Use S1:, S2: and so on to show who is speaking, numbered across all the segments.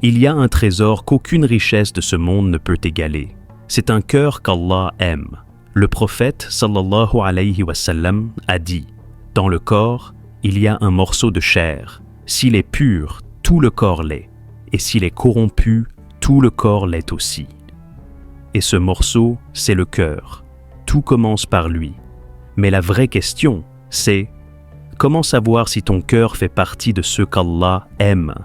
S1: Il y a un trésor qu'aucune richesse de ce monde ne peut égaler. C'est un cœur qu'Allah aime. Le prophète sallallahu alayhi wa sallam a dit « Dans le corps, il y a un morceau de chair. S'il est pur, tout le corps l'est. Et s'il est corrompu, tout le corps l'est aussi. » Et ce morceau, c'est le cœur. Tout commence par lui. Mais la vraie question, c'est comment savoir si ton cœur fait partie de ceux qu'Allah aime?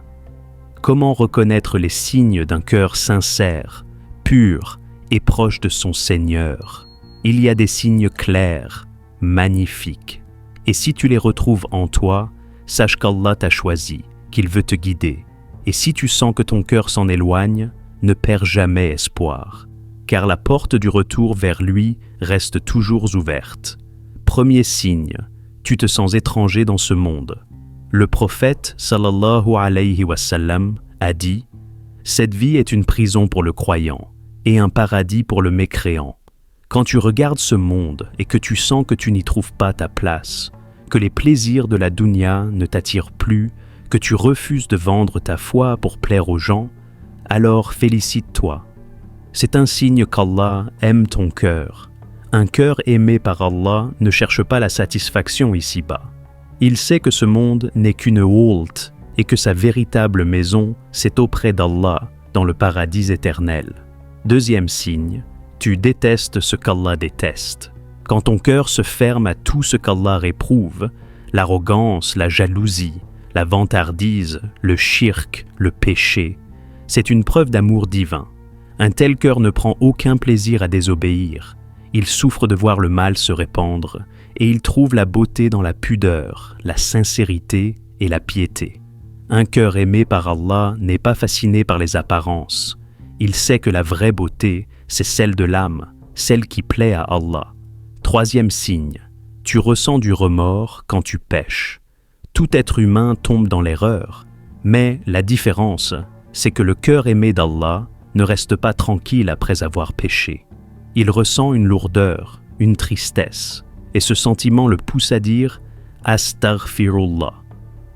S1: Comment reconnaître les signes d'un cœur sincère, pur et proche de son Seigneur? Il y a des signes clairs, magnifiques. Et si tu les retrouves en toi, sache qu'Allah t'a choisi, qu'il veut te guider. Et si tu sens que ton cœur s'en éloigne, ne perds jamais espoir, car la porte du retour vers lui reste toujours ouverte. Premier signe, tu te sens étranger dans ce monde. Le prophète sallallahu alayhi wa sallam a dit « Cette vie est une prison pour le croyant et un paradis pour le mécréant. Quand tu regardes ce monde et que tu sens que tu n'y trouves pas ta place, que les plaisirs de la dunya ne t'attirent plus, que tu refuses de vendre ta foi pour plaire aux gens, alors félicite-toi. C'est un signe qu'Allah aime ton cœur. Un cœur aimé par Allah ne cherche pas la satisfaction ici-bas. Il sait que ce monde n'est qu'une halte et que sa véritable maison, c'est auprès d'Allah, dans le paradis éternel. Deuxième signe, tu détestes ce qu'Allah déteste. Quand ton cœur se ferme à tout ce qu'Allah réprouve, l'arrogance, la jalousie, la vantardise, le shirk, le péché, c'est une preuve d'amour divin. Un tel cœur ne prend aucun plaisir à désobéir. Il souffre de voir le mal se répandre et il trouve la beauté dans la pudeur, la sincérité et la piété. Un cœur aimé par Allah n'est pas fasciné par les apparences. Il sait que la vraie beauté, c'est celle de l'âme, celle qui plaît à Allah. Troisième signe, tu ressens du remords quand tu pèches. Tout être humain tombe dans l'erreur, mais la différence, c'est que le cœur aimé d'Allah ne reste pas tranquille après avoir péché. Il ressent une lourdeur, une tristesse, et ce sentiment le pousse à dire « Astaghfirullah ».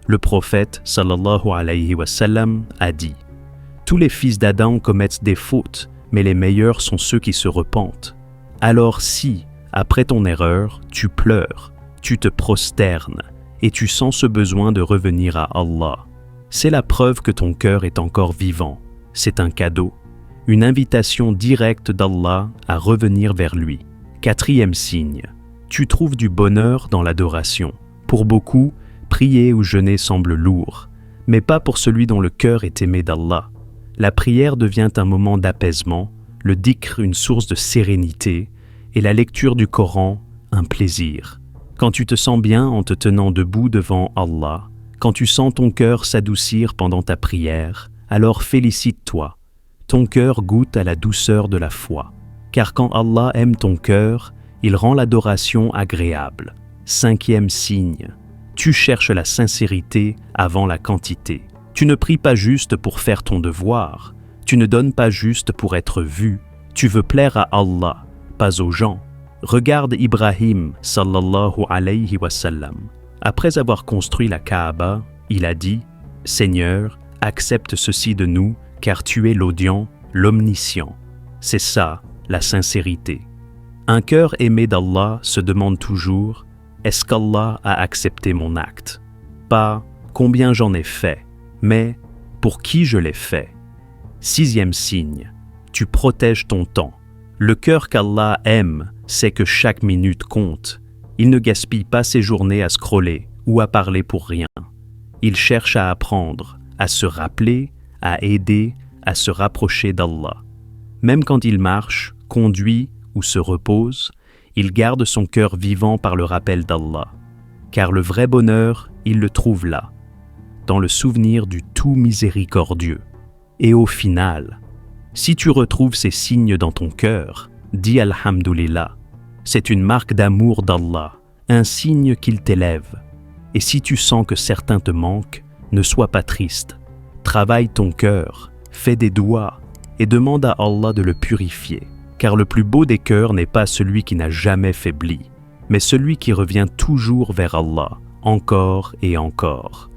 S1: Le prophète sallallahu alayhi wa sallam a dit « Tous les fils d'Adam commettent des fautes, mais les meilleurs sont ceux qui se repentent. Alors si, après ton erreur, tu pleures, tu te prosternes, et tu sens ce besoin de revenir à Allah, c'est la preuve que ton cœur est encore vivant. C'est un cadeau, une invitation directe d'Allah à revenir vers lui. Quatrième signe, tu trouves du bonheur dans l'adoration. Pour beaucoup, prier ou jeûner semble lourd, mais pas pour celui dont le cœur est aimé d'Allah. La prière devient un moment d'apaisement, le dhikr une source de sérénité et la lecture du Coran un plaisir. Quand tu te sens bien en te tenant debout devant Allah, quand tu sens ton cœur s'adoucir pendant ta prière, alors félicite-toi. Ton cœur goûte à la douceur de la foi, car quand Allah aime ton cœur, il rend l'adoration agréable. Cinquième signe, tu cherches la sincérité avant la quantité. Tu ne pries pas juste pour faire ton devoir, tu ne donnes pas juste pour être vu, tu veux plaire à Allah, pas aux gens. Regarde Ibrahim sallallahu alayhi wa sallam. Après avoir construit la Kaaba, il a dit « Seigneur, accepte ceci de nous, car tu es l'audient, l'omniscient. » C'est ça, la sincérité. Un cœur aimé d'Allah se demande toujours « Est-ce qu'Allah a accepté mon acte ?» Pas « Combien j'en ai fait ?» mais « Pour qui je l'ai fait ?» Sixième signe, tu protèges ton temps. Le cœur qu'Allah aime sait que chaque minute compte. Il ne gaspille pas ses journées à scroller ou à parler pour rien. Il cherche à apprendre, à se rappeler, à aider, à se rapprocher d'Allah. Même quand il marche, conduit ou se repose, il garde son cœur vivant par le rappel d'Allah. Car le vrai bonheur, il le trouve là, dans le souvenir du tout miséricordieux. Et au final, si tu retrouves ces signes dans ton cœur, dis Alhamdulillah. C'est une marque d'amour d'Allah, un signe qu'il t'élève. Et si tu sens que certains te manquent, ne sois pas triste. Travaille ton cœur, fais des doigts et demande à Allah de le purifier. Car le plus beau des cœurs n'est pas celui qui n'a jamais faibli, mais celui qui revient toujours vers Allah, encore et encore.